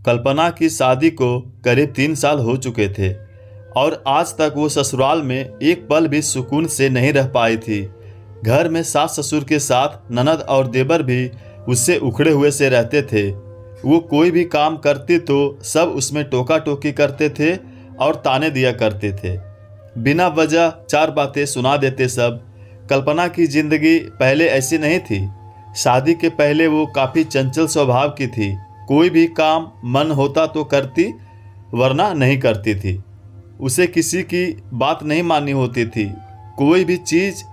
कल्पना की शादी को करीब 3 साल हो चुके थे और आज तक वो ससुराल में एक पल भी सुकून से नहीं रह पाई थी। घर में सास ससुर के साथ ननद और देवर भी उससे उखड़े हुए से रहते थे। वो कोई भी काम करती तो सब उसमें टोका टोकी करते थे और ताने दिया करते थे। बिना वजह 4 बातें सुना देते सब। कल्पना की जिंदगी पहले ऐसी नहीं थी। शादी के पहले वो काफ़ी चंचल स्वभाव की थी। कोई भी काम मन होता तो करती, वरना नहीं करती थी। उसे किसी की बात नहीं माननी होती थी। कोई भी चीज़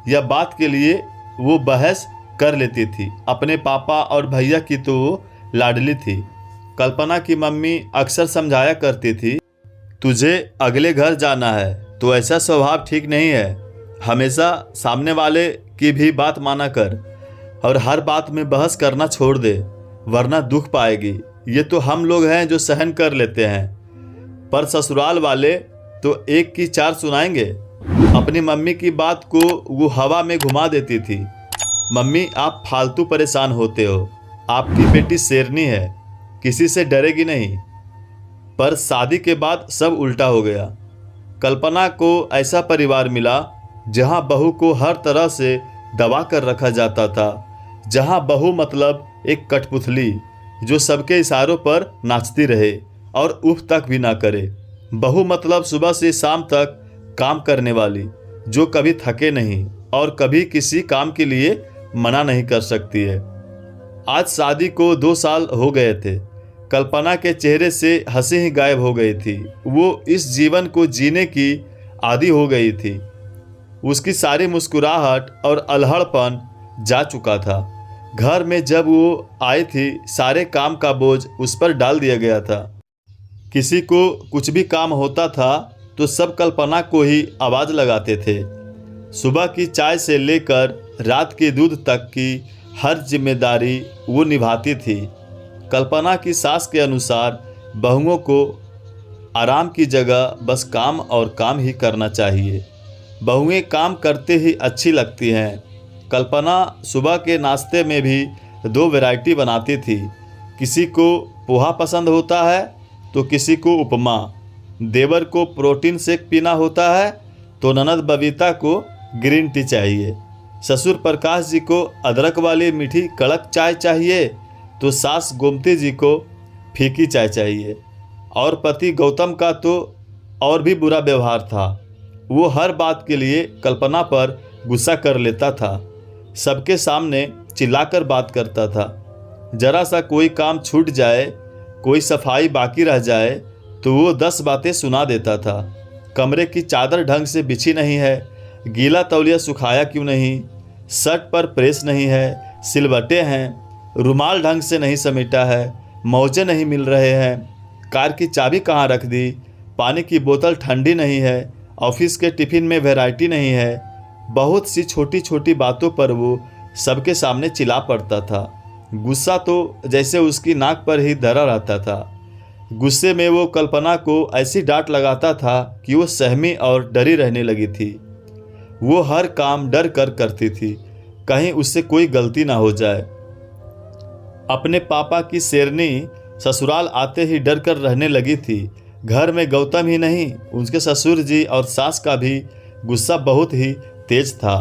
या बात के लिए वो बहस कर लेती थी। अपने पापा और भैया की तो वो लाडली थी। कल्पना की मम्मी अक्सर समझाया करती थी, तुझे अगले घर जाना है तो ऐसा स्वभाव ठीक नहीं है। हमेशा सामने वाले की भी बात माना कर और हर बात में बहस करना छोड़ दे, वरना दुख पाएगी। ये तो हम लोग हैं जो सहन कर लेते हैं, पर ससुराल वाले तो एक की 4 सुनाएंगे। अपनी मम्मी की बात को वो हवा में घुमा देती थी। मम्मी, आप फालतू परेशान होते हो। आपकी बेटी शेरनी है, किसी से डरेगी नहीं। पर शादी के बाद सब उल्टा हो गया। कल्पना को ऐसा परिवार मिला जहां बहू को हर तरह से दबा कर रखा जाता था। जहां बहू मतलब एक कठपुतली जो सबके इशारों पर नाचती रहे और उफ तक भी ना करे। बहू मतलब सुबह से शाम तक काम करने वाली जो कभी थके नहीं और कभी किसी काम के लिए मना नहीं कर सकती है। आज शादी को 2 साल हो गए थे। कल्पना के चेहरे से हंसी ही गायब हो गई थी। वो इस जीवन को जीने की आदी हो गई थी। उसकी सारी मुस्कुराहट और अल्हड़पन जा चुका था। घर में जब वो आई थी, सारे काम का बोझ उस पर डाल दिया गया था। किसी को कुछ भी काम होता था तो सब कल्पना को ही आवाज़ लगाते थे। सुबह की चाय से लेकर रात के दूध तक की हर जिम्मेदारी वो निभाती थी। कल्पना की सास के अनुसार बहुओं को आराम की जगह बस काम और काम ही करना चाहिए। बहुएं काम करते ही अच्छी लगती हैं। कल्पना सुबह के नाश्ते में भी 2 वैरायटी बनाती थी। किसी को पोहा पसंद होता है तो किसी को उपमा। देवर को प्रोटीन शेक पीना होता है तो ननद बबीता को ग्रीन टी चाहिए। ससुर प्रकाश जी को अदरक वाली मीठी कड़क चाय चाहिए तो सास गोमती जी को फीकी चाय चाहिए। और पति गौतम का तो और भी बुरा व्यवहार था। वो हर बात के लिए कल्पना पर गुस्सा कर लेता था। सबके सामने चिल्लाकर बात करता था। जरा सा कोई काम छूट जाए, कोई सफाई बाकी रह जाए तो वो 10 बातें सुना देता था। कमरे की चादर ढंग से बिछी नहीं है, गीला तौलिया सुखाया क्यों नहीं, शर्ट पर प्रेस नहीं है, सिलवटें हैं, रुमाल ढंग से नहीं समेटा है, मोजे नहीं मिल रहे हैं, कार की चाबी कहाँ रख दी, पानी की बोतल ठंडी नहीं है, ऑफिस के टिफ़िन में वैरायटी नहीं है। बहुत सी छोटी छोटी बातों पर वो सबके सामने चिल्ला पड़ता था। गुस्सा तो जैसे उसकी नाक पर ही धरा रहता था। गुस्से में वो कल्पना को ऐसी डांट लगाता था कि वो सहमी और डरी रहने लगी थी। वो हर काम डर कर करती थी, कहीं उससे कोई गलती ना हो जाए। अपने पापा की शेरनी ससुराल आते ही डर कर रहने लगी थी। घर में गौतम ही नहीं, उनके ससुर जी और सास का भी गुस्सा बहुत ही तेज था।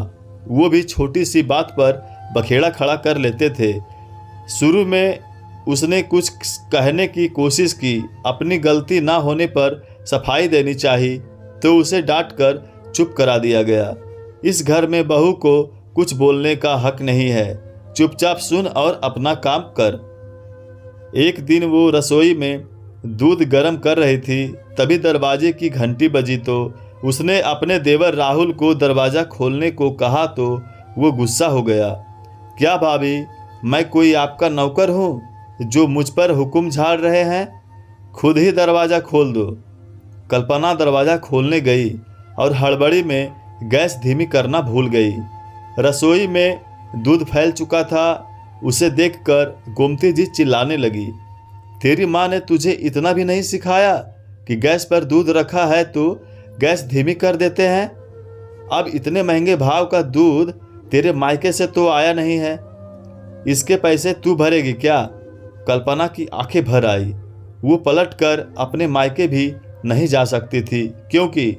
वो भी छोटी सी बात पर बखेड़ा खड़ा कर लेते थे। शुरू में उसने कुछ कहने की कोशिश की। अपनी गलती ना होने पर सफाई देनी चाहिए तो उसे डांट कर चुप करा दिया गया। इस घर में बहू को कुछ बोलने का हक नहीं है, चुपचाप सुन और अपना काम कर। एक दिन वो रसोई में दूध गर्म कर रही थी, तभी दरवाजे की घंटी बजी तो उसने अपने देवर राहुल को दरवाज़ा खोलने को कहा तो वो गुस्सा हो गया। क्या भाभी, मैं कोई आपका नौकर हूँ जो मुझ पर हुक्म झाड़ रहे हैं? खुद ही दरवाज़ा खोल दो। कल्पना दरवाज़ा खोलने गई और हड़बड़ी में गैस धीमी करना भूल गई। रसोई में दूध फैल चुका था। उसे देखकर गोमती जी चिल्लाने लगी, तेरी माँ ने तुझे इतना भी नहीं सिखाया कि गैस पर दूध रखा है तो गैस धीमी कर देते हैं? अब इतने महंगे भाव का दूध तेरे मायके से तो आया नहीं है, इसके पैसे तू भरेगी क्या? कल्पना की आंखें भर आई। वो पलटकर अपने मायके भी नहीं जा सकती थी क्योंकि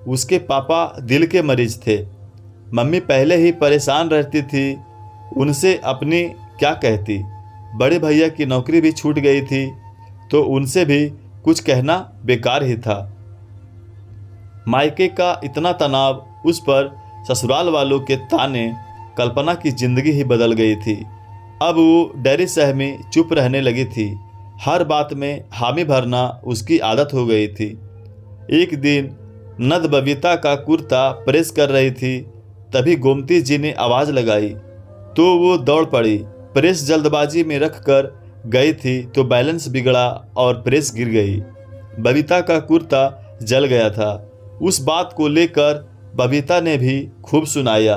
उसके पापा दिल के मरीज थे। मम्मी पहले ही परेशान रहती थी, उनसे अपनी क्या कहती। बड़े भैया की नौकरी भी छूट गई थी तो उनसे भी कुछ कहना बेकार ही था। मायके का इतना तनाव, उस पर ससुराल वालों के ताने, कल्पना की जिंदगी ही बदल गई थी। अब वो डरी सहमी चुप रहने लगी थी। हर बात में हामी भरना उसकी आदत हो गई थी। एक दिन नद बबीता का कुर्ता प्रेस कर रही थी, तभी गोमती जी ने आवाज़ लगाई तो वो दौड़ पड़ी। प्रेस जल्दबाजी में रख कर गई थी तो बैलेंस बिगड़ा और प्रेस गिर गई। बबीता का कुर्ता जल गया था। उस बात को लेकर बबीता ने भी खूब सुनाया।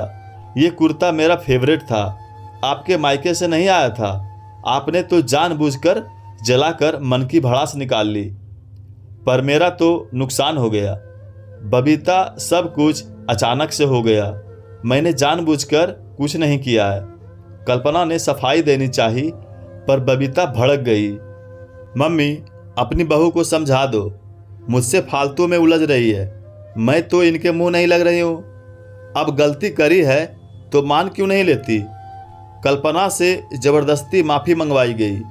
ये कुर्ता मेरा फेवरेट था, आपके मायके से नहीं आया था, आपने तो जानबूझकर जलाकर मन की भड़ास निकाल ली, पर मेरा तो नुकसान हो गया। बबीता, सब कुछ अचानक से हो गया, मैंने जानबूझकर कुछ नहीं किया है। कल्पना ने सफाई देनी चाही पर बबीता भड़क गई। मम्मी, अपनी बहू को समझा दो, मुझसे फालतू में उलझ रही है, मैं तो इनके मुंह नहीं लग रही हूँ। अब गलती करी है तो मान क्यों नहीं लेती। कल्पना से ज़बरदस्ती माफ़ी मंगवाई गई।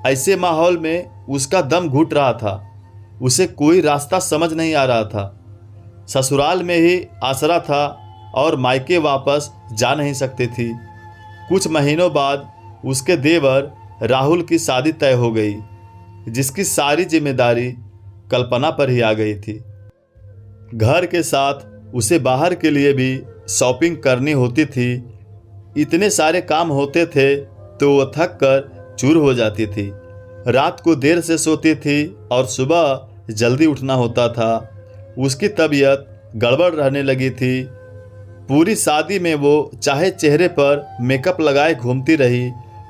ऐसे माहौल में उसका दम घुट रहा था, उसे कोई रास्ता समझ नहीं आ रहा था। ससुराल में ही आसरा था और मायके वापस जा नहीं सकती थी। कुछ महीनों बाद उसके देवर राहुल की शादी तय हो गई, जिसकी सारी जिम्मेदारी कल्पना पर ही आ गई थी। घर के साथ उसे बाहर के लिए भी शॉपिंग करनी होती थी। इतने सारे काम होते थे तो वो थक कर चूर हो जाती थी। रात को देर से सोती थी और सुबह जल्दी उठना होता था। उसकी तबीयत गड़बड़ रहने लगी थी। पूरी शादी में वो चाहे चेहरे पर मेकअप लगाए घूमती रही,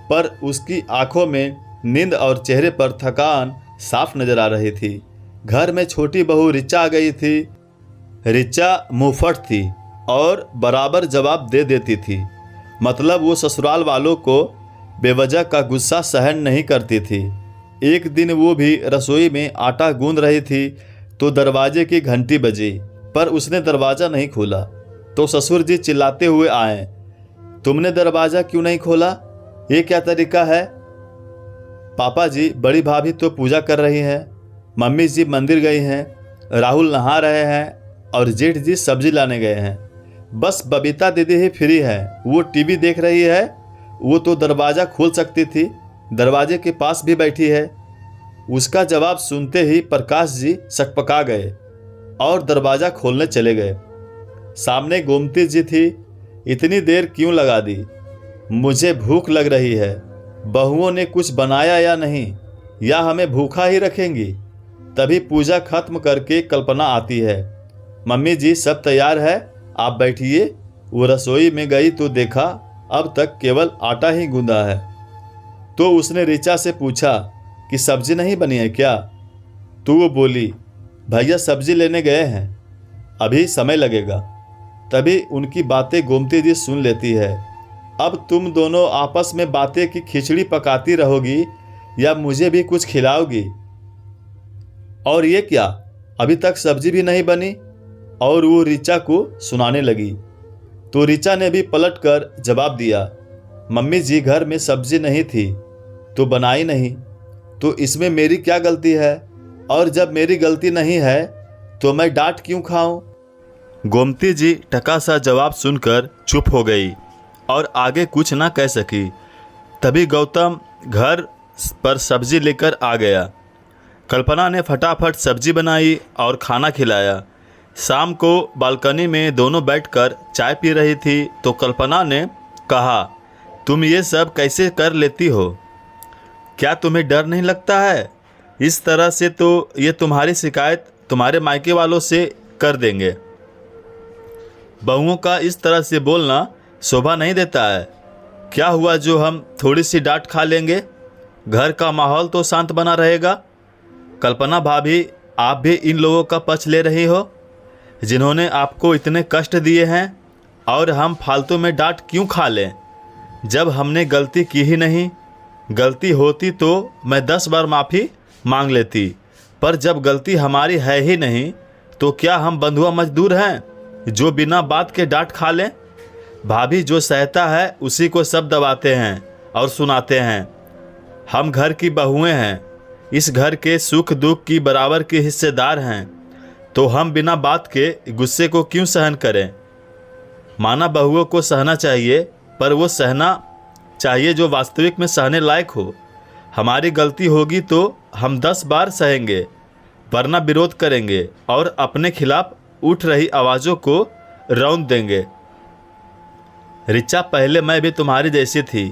पर उसकी आंखों में नींद और चेहरे पर थकान साफ नजर आ रही थी। घर में छोटी बहू रिचा आ गई थी। रिचा मुंहफट थी और बराबर जवाब दे देती थी। मतलब वो ससुराल वालों को बेवजह का गुस्सा सहन नहीं करती थी। एक दिन वो भी रसोई में आटा गूंद रही थी तो दरवाजे की घंटी बजी, पर उसने दरवाज़ा नहीं खोला तो ससुर जी चिल्लाते हुए आए, तुमने दरवाज़ा क्यों नहीं खोला, ये क्या तरीका है। पापा जी, बड़ी भाभी तो पूजा कर रही हैं, मम्मी जी मंदिर गई हैं, राहुल नहा रहे हैं और जेठ जी सब्जी लाने गए हैं। बस बबीता दीदी ही फ्री है, वो टीवी देख रही है। वो तो दरवाज़ा खोल सकती थी, दरवाजे के पास भी बैठी है। उसका जवाब सुनते ही प्रकाश जी सकपका गए और दरवाज़ा खोलने चले गए। सामने गोमती जी थी। इतनी देर क्यों लगा दी, मुझे भूख लग रही है, बहुओं ने कुछ बनाया या नहीं, या हमें भूखा ही रखेंगी। तभी पूजा खत्म करके कल्पना आती है, मम्मी जी सब तैयार है, आप बैठिए। वो रसोई में गई तो देखा अब तक केवल आटा ही गूंदा है। तो उसने रिचा से पूछा कि सब्जी नहीं बनी है क्या। तो वो बोली, भैया सब्जी लेने गए हैं, अभी समय लगेगा। तभी उनकी बातें गोमती जी सुन लेती है। अब तुम दोनों आपस में बातें की खिचड़ी पकाती रहोगी या मुझे भी कुछ खिलाओगी। और ये क्या, अभी तक सब्जी भी नहीं बनी। और वो रिचा को सुनाने लगी तो रिचा ने भी पलटकर जवाब दिया, मम्मी जी घर में सब्जी नहीं थी तो बनाई नहीं, तो इसमें मेरी क्या गलती है, और जब मेरी गलती नहीं है तो मैं डांट क्यों खाऊं। गोमती जी टका सा जवाब सुनकर चुप हो गई और आगे कुछ ना कह सकी। तभी गौतम घर पर सब्जी लेकर आ गया। कल्पना ने फटाफट सब्जी बनाई और खाना खिलाया। शाम को बालकनी में दोनों बैठकर चाय पी रही थी तो कल्पना ने कहा, तुम ये सब कैसे कर लेती हो, क्या तुम्हें डर नहीं लगता है। इस तरह से तो ये तुम्हारी शिकायत तुम्हारे मायके वालों से कर देंगे। बहुओं का इस तरह से बोलना शोभा नहीं देता है। क्या हुआ जो हम थोड़ी सी डांट खा लेंगे, घर का माहौल तो शांत बना रहेगा। कल्पना भाभी, आप भी इन लोगों का पक्ष ले रही हो जिन्होंने आपको इतने कष्ट दिए हैं, और हम फालतू में डांट क्यों खा लें जब हमने गलती की ही नहीं। गलती होती तो मैं 10 बार माफ़ी मांग लेती, पर जब गलती हमारी है ही नहीं तो क्या हम बंधुआ मजदूर हैं जो बिना बात के डांट खा लें। भाभी जो सहता है उसी को सब दबाते हैं और सुनाते हैं। हम घर की बहुएं हैं, इस घर के सुख दुख की बराबर के हिस्सेदार हैं, तो हम बिना बात के गुस्से को क्यों सहन करें। माना बहुओं को सहना चाहिए, पर वो सहना चाहिए जो वास्तविक में सहने लायक हो। हमारी गलती होगी तो हम 10 बार सहेंगे, वरना विरोध करेंगे और अपने खिलाफ उठ रही आवाज़ों को रौंद देंगे। रिचा, पहले मैं भी तुम्हारी जैसी थी,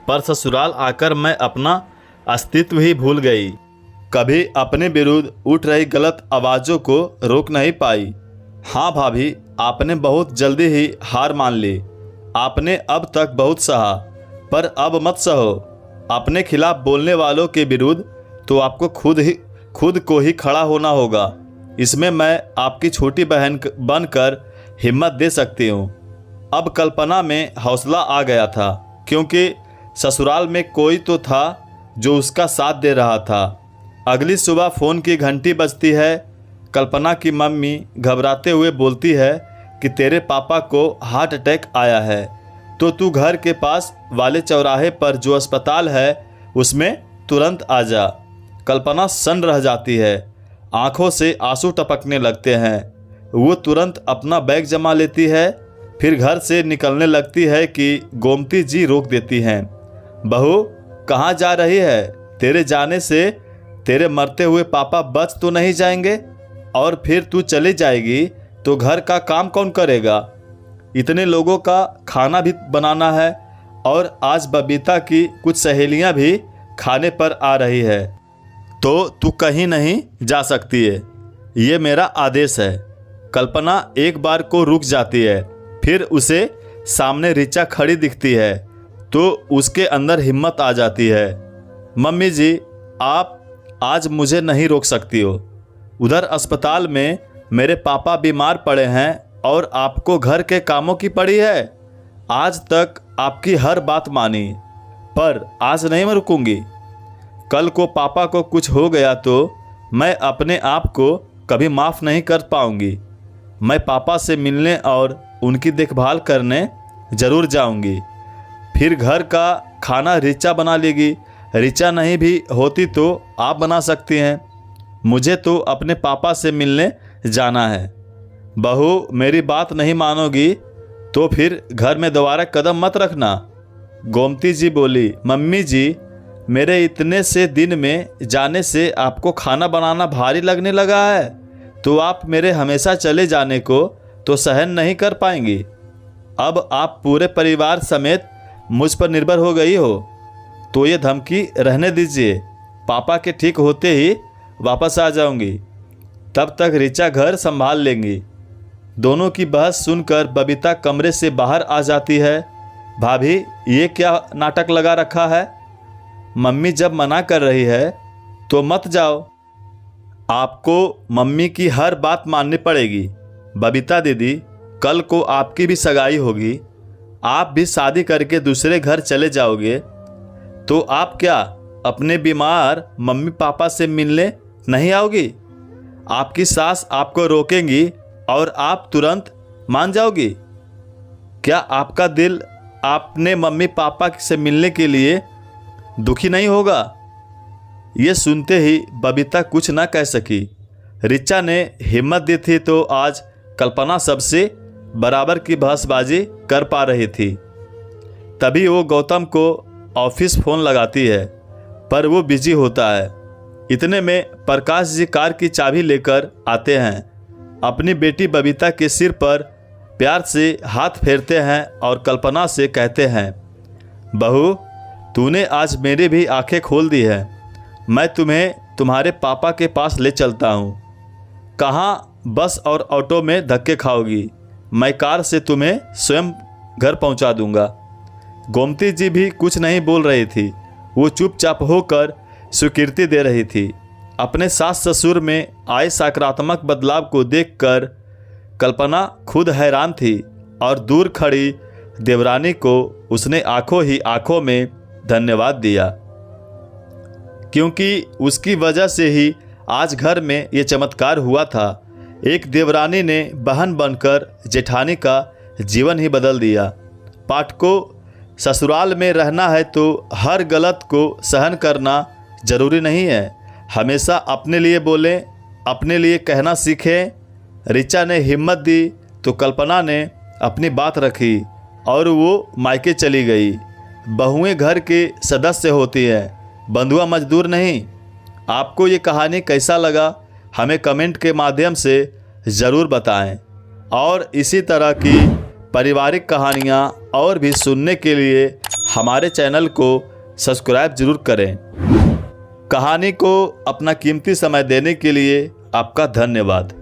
पर ससुराल आकर मैं अपना अस्तित्व ही भूल गई। कभी अपने विरुद्ध उठ रही गलत आवाज़ों को रोक नहीं पाई। हाँ भाभी, आपने बहुत जल्दी ही हार मान ली। आपने अब तक बहुत सहा, पर अब मत सहो। अपने खिलाफ बोलने वालों के विरुद्ध तो आपको खुद को ही खड़ा होना होगा। इसमें मैं आपकी छोटी बहन बनकर हिम्मत दे सकती हूँ। अब कल्पना में हौसला आ गया था, क्योंकि ससुराल में कोई तो था जो उसका साथ दे रहा था। अगली सुबह फ़ोन की घंटी बजती है। कल्पना की मम्मी घबराते हुए बोलती है कि तेरे पापा को हार्ट अटैक आया है, तो तू घर के पास वाले चौराहे पर जो अस्पताल है उसमें तुरंत आ जा। कल्पना सन्न रह जाती है, आंखों से आंसू टपकने लगते हैं। वो तुरंत अपना बैग जमा लेती है, फिर घर से निकलने लगती है कि गोमती जी रोक देती हैं। बहू, कहाँ जा रही है? तेरे जाने से तेरे मरते हुए पापा बच तो नहीं जाएंगे? और फिर तू चली जाएगी तो घर का काम कौन करेगा? इतने लोगों का खाना भी बनाना है, और आज बबीता की कुछ सहेलियां भी खाने पर आ रही है, तो तू कहीं नहीं जा सकती है। ये मेरा आदेश है। कल्पना एक बार को रुक जाती है, फिर उसे सामने रिचा खड़ी दिखती है तो उसके अंदर हिम्मत आ जाती है। मम्मी जी, आप आज मुझे नहीं रोक सकती हो। उधर अस्पताल में मेरे पापा बीमार पड़े हैं और आपको घर के कामों की पड़ी है। आज तक आपकी हर बात मानी, पर आज नहीं मैं रुकूंगी। कल को पापा को कुछ हो गया तो मैं अपने आप को कभी माफ़ नहीं कर पाऊंगी। मैं पापा से मिलने और उनकी देखभाल करने ज़रूर जाऊंगी। फिर घर का खाना रिचा बना लेगी। रिचा नहीं भी होती तो आप बना सकती हैं। मुझे तो अपने पापा से मिलने जाना है। बहू, मेरी बात नहीं मानोगी तो फिर घर में दोबारा कदम मत रखना। गोमती जी बोली, मम्मी जी, मेरे इतने से दिन में जाने से आपको खाना बनाना भारी लगने लगा है, तो आप मेरे हमेशा चले जाने को तो सहन नहीं कर पाएंगी। अब आप पूरे परिवार समेत मुझ पर निर्भर हो गई हो, तो ये धमकी रहने दीजिए। पापा के ठीक होते ही वापस आ जाऊंगी, तब तक रिचा घर संभाल लेंगी। दोनों की बहस सुनकर बबीता कमरे से बाहर आ जाती है। भाभी, ये क्या नाटक लगा रखा है? मम्मी जब मना कर रही है तो मत जाओ। आपको मम्मी की हर बात माननी पड़ेगी। बबीता दीदी, कल को आपकी भी सगाई होगी, आप भी शादी करके दूसरे घर चले जाओगे, तो आप क्या अपने बीमार मम्मी पापा से मिलने नहीं आओगी? आपकी सास आपको रोकेंगी और आप तुरंत मान जाओगी? क्या आपका दिल अपने मम्मी पापा से मिलने के लिए दुखी नहीं होगा? ये सुनते ही बबीता कुछ ना कह सकी। रिचा ने हिम्मत दी थी तो आज कल्पना सबसे बराबर की बहसबाजी कर पा रही थी। तभी वो गौतम को ऑफिस फ़ोन लगाती है, पर वो बिजी होता है। इतने में प्रकाश जी कार की चाबी लेकर आते हैं, अपनी बेटी बबीता के सिर पर प्यार से हाथ फेरते हैं और कल्पना से कहते हैं, बहू, तूने आज मेरी भी आंखें खोल दी है। मैं तुम्हें तुम्हारे पापा के पास ले चलता हूँ। कहाँ बस और ऑटो में धक्के खाओगी? मैं कार से तुम्हें स्वयं घर पहुँचा दूँगा। गोमती जी भी कुछ नहीं बोल रही थी, वो चुपचाप होकर स्वीकृति दे रही थी। अपने सास ससुर में आए सकारात्मक बदलाव को देखकर कल्पना खुद हैरान थी और दूर खड़ी देवरानी को उसने आंखों ही आंखों में धन्यवाद दिया। क्योंकि उसकी वजह से ही आज घर में ये चमत्कार हुआ था। एक देवरानी ने बहन बनकर जेठानी का जीवन ही बदल दिया। पाठकों, ससुराल में रहना है तो हर गलत को सहन करना जरूरी नहीं है। हमेशा अपने लिए बोलें, अपने लिए कहना सीखें। ऋचा ने हिम्मत दी तो कल्पना ने अपनी बात रखी और वो मायके चली गई। बहुएं घर के सदस्य होती हैं, बंधुआ मजदूर नहीं। आपको ये कहानी कैसा लगा हमें कमेंट के माध्यम से ज़रूर बताएं और इसी तरह की पारिवारिक कहानियाँ और भी सुनने के लिए हमारे चैनल को सब्सक्राइब जरूर करें। कहानी को अपना कीमती समय देने के लिए आपका धन्यवाद।